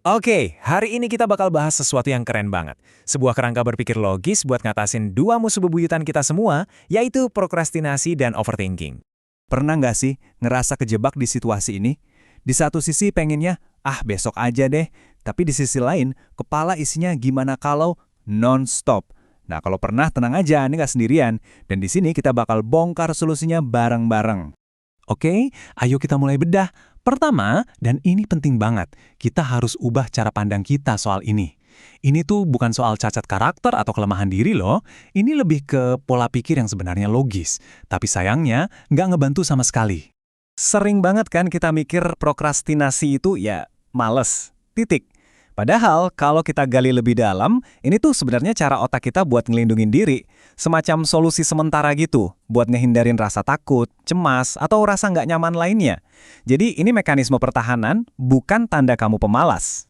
Oke, hari ini kita bakal bahas sesuatu yang keren banget. Sebuah kerangka berpikir logis buat ngatasin dua musuh bebuyutan kita semua, yaitu prokrastinasi dan overthinking. Pernah nggak sih ngerasa kejebak di situasi ini? Di satu sisi pengennya, besok aja deh. Tapi di sisi lain, kepala isinya gimana kalau non-stop. Nah, kalau pernah tenang aja, ini nggak sendirian. Dan di sini kita bakal bongkar solusinya bareng-bareng. Oke, ayo kita mulai bedah. Pertama, dan ini penting banget, kita harus ubah cara pandang kita soal ini. Ini tuh bukan soal cacat karakter atau kelemahan diri loh, ini lebih ke pola pikir yang sebenarnya logis. Tapi sayangnya, nggak ngebantu sama sekali. Sering banget kan kita mikir prokrastinasi itu ya males, titik. Padahal kalau kita gali lebih dalam, ini tuh sebenarnya cara otak kita buat ngelindungin diri. Semacam solusi sementara gitu, buat ngehindarin rasa takut, cemas, atau rasa nggak nyaman lainnya. Jadi ini mekanisme pertahanan, bukan tanda kamu pemalas.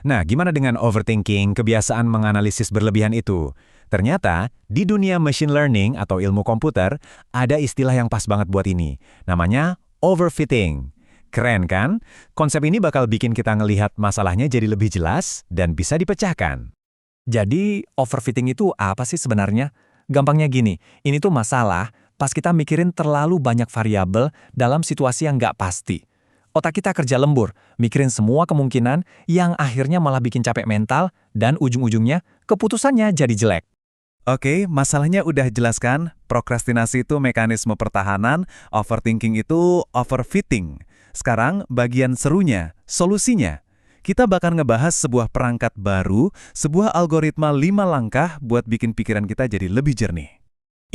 Nah, gimana dengan overthinking, kebiasaan menganalisis berlebihan itu? Ternyata, di dunia machine learning atau ilmu komputer, ada istilah yang pas banget buat ini. Namanya overfitting. Keren kan? Konsep ini bakal bikin kita ngelihat masalahnya jadi lebih jelas dan bisa dipecahkan. Jadi, overfitting itu apa sih sebenarnya? Gampangnya gini, ini tuh masalah pas kita mikirin terlalu banyak variabel dalam situasi yang nggak pasti. Otak kita kerja lembur, mikirin semua kemungkinan yang akhirnya malah bikin capek mental dan ujung-ujungnya keputusannya jadi jelek. Oke, masalahnya udah jelaskan. Prokrastinasi itu mekanisme pertahanan, overthinking itu overfitting. Sekarang bagian serunya, solusinya. Kita bakal ngebahas sebuah perangkat baru, sebuah algoritma 5 langkah buat bikin pikiran kita jadi lebih jernih.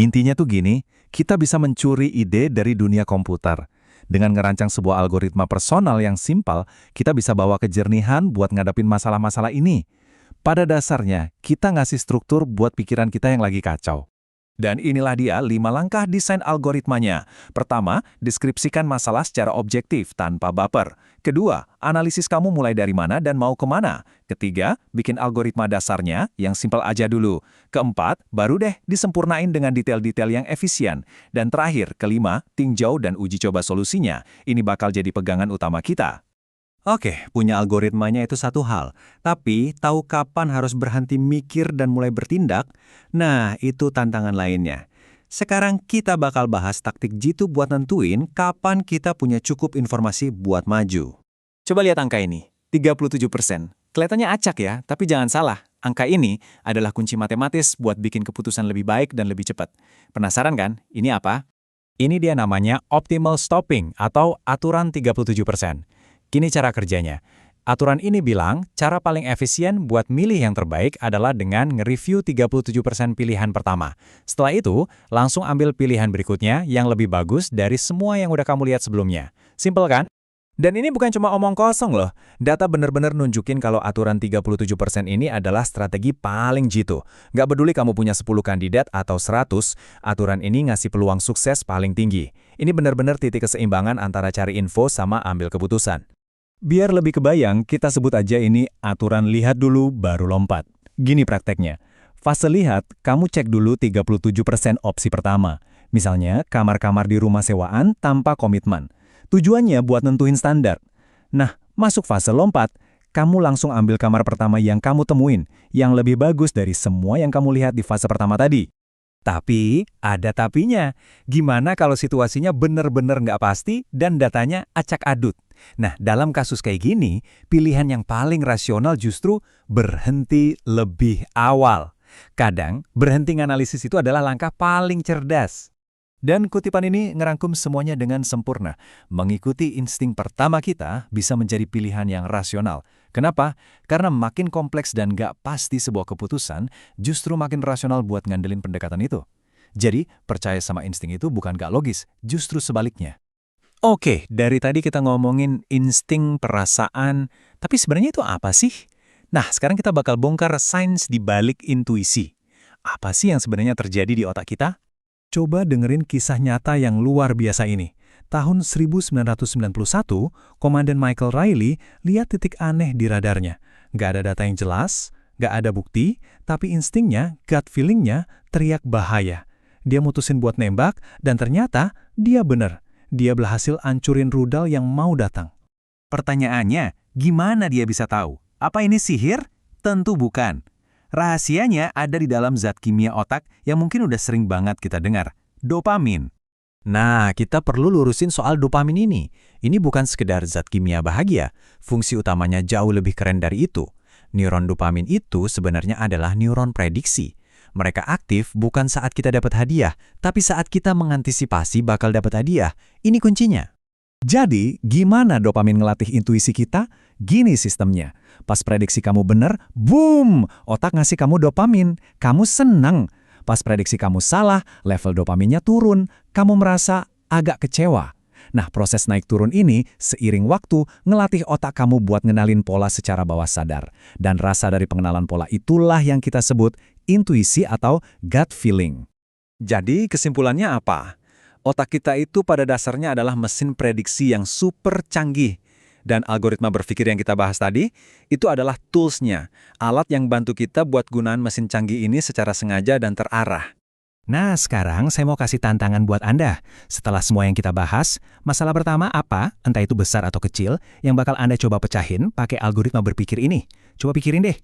Intinya tuh gini, kita bisa mencuri ide dari dunia komputer. Dengan ngerancang sebuah algoritma personal yang simpel, kita bisa bawa kejernihan buat ngadapin masalah-masalah ini. Pada dasarnya, kita ngasih struktur buat pikiran kita yang lagi kacau. Dan inilah dia 5 langkah desain algoritmanya. Pertama, deskripsikan masalah secara objektif tanpa baper. Kedua, analisis kamu mulai dari mana dan mau kemana. Ketiga, bikin algoritma dasarnya yang simpel aja dulu. Keempat, baru deh disempurnain dengan detail-detail yang efisien. Dan terakhir, kelima, tinjau dan uji coba solusinya. Ini bakal jadi pegangan utama kita. Oke, punya algoritmanya itu satu hal, tapi tahu kapan harus berhenti mikir dan mulai bertindak? Nah, itu tantangan lainnya. Sekarang kita bakal bahas taktik jitu buat nentuin kapan kita punya cukup informasi buat maju. Coba lihat angka ini, 37%. Kelihatannya acak ya, tapi jangan salah. Angka ini adalah kunci matematis buat bikin keputusan lebih baik dan lebih cepat. Penasaran kan? Ini apa? Ini dia namanya optimal stopping atau aturan 37%. Gini cara kerjanya. Aturan ini bilang, cara paling efisien buat milih yang terbaik adalah dengan nge-review 37% pilihan pertama. Setelah itu, langsung ambil pilihan berikutnya yang lebih bagus dari semua yang udah kamu lihat sebelumnya. Simpel kan? Dan ini bukan cuma omong kosong loh. Data bener-bener nunjukin kalau aturan 37% ini adalah strategi paling jitu. Nggak peduli kamu punya 10 kandidat atau 100, aturan ini ngasih peluang sukses paling tinggi. Ini bener-bener titik keseimbangan antara cari info sama ambil keputusan. Biar lebih kebayang, kita sebut aja ini aturan lihat dulu baru lompat. Gini prakteknya. Fase lihat, kamu cek dulu 37% opsi pertama. Misalnya, kamar-kamar di rumah sewaan tanpa komitmen. Tujuannya buat nentuin standar. Nah, masuk fase lompat, kamu langsung ambil kamar pertama yang kamu temuin, yang lebih bagus dari semua yang kamu lihat di fase pertama tadi. Tapi, ada tapinya. Gimana kalau situasinya bener-bener nggak pasti dan datanya acak adut? Nah, dalam kasus kayak gini, pilihan yang paling rasional justru berhenti lebih awal. Kadang, berhenti nganalisis itu adalah langkah paling cerdas. Dan kutipan ini ngerangkum semuanya dengan sempurna. Mengikuti insting pertama kita bisa menjadi pilihan yang rasional. Kenapa? Karena makin kompleks dan gak pasti sebuah keputusan, justru makin rasional buat ngandelin pendekatan itu. Jadi, percaya sama insting itu bukan gak logis, justru sebaliknya. Oke, dari tadi kita ngomongin insting, perasaan, tapi sebenarnya itu apa sih? Nah, sekarang kita bakal bongkar sains di balik intuisi. Apa sih yang sebenarnya terjadi di otak kita? Coba dengerin kisah nyata yang luar biasa ini. Tahun 1991, Komandan Michael Riley lihat titik aneh di radarnya. Nggak ada data yang jelas, nggak ada bukti, tapi instingnya, gut feelingnya, teriak bahaya. Dia mutusin buat nembak, dan ternyata dia bener. Dia berhasil ancurin rudal yang mau datang. Pertanyaannya, gimana dia bisa tahu? Apa ini sihir? Tentu bukan. Rahasianya ada di dalam zat kimia otak yang mungkin udah sering banget kita dengar, dopamin. Nah, kita perlu lurusin soal dopamin ini. Ini bukan sekedar zat kimia bahagia. Fungsi utamanya jauh lebih keren dari itu. Neuron dopamin itu sebenarnya adalah neuron prediksi. Mereka aktif bukan saat kita dapat hadiah, tapi saat kita mengantisipasi bakal dapat hadiah. Ini kuncinya. Jadi, gimana dopamin ngelatih intuisi kita? Gini sistemnya. Pas prediksi kamu bener, boom! Otak ngasih kamu dopamin. Kamu senang. Pas prediksi kamu salah, level dopaminnya turun. Kamu merasa agak kecewa. Nah, proses naik turun ini seiring waktu ngelatih otak kamu buat ngenalin pola secara bawah sadar. Dan rasa dari pengenalan pola itulah yang kita sebut intuisi atau gut feeling. Jadi kesimpulannya apa? Otak kita itu pada dasarnya adalah mesin prediksi yang super canggih. Dan algoritma berpikir yang kita bahas tadi, itu adalah tools-nya, alat yang bantu kita buat gunaan mesin canggih ini secara sengaja dan terarah. Nah, sekarang saya mau kasih tantangan buat Anda. Setelah semua yang kita bahas, masalah pertama apa, entah itu besar atau kecil, yang bakal Anda coba pecahin pakai algoritma berpikir ini. Coba pikirin deh.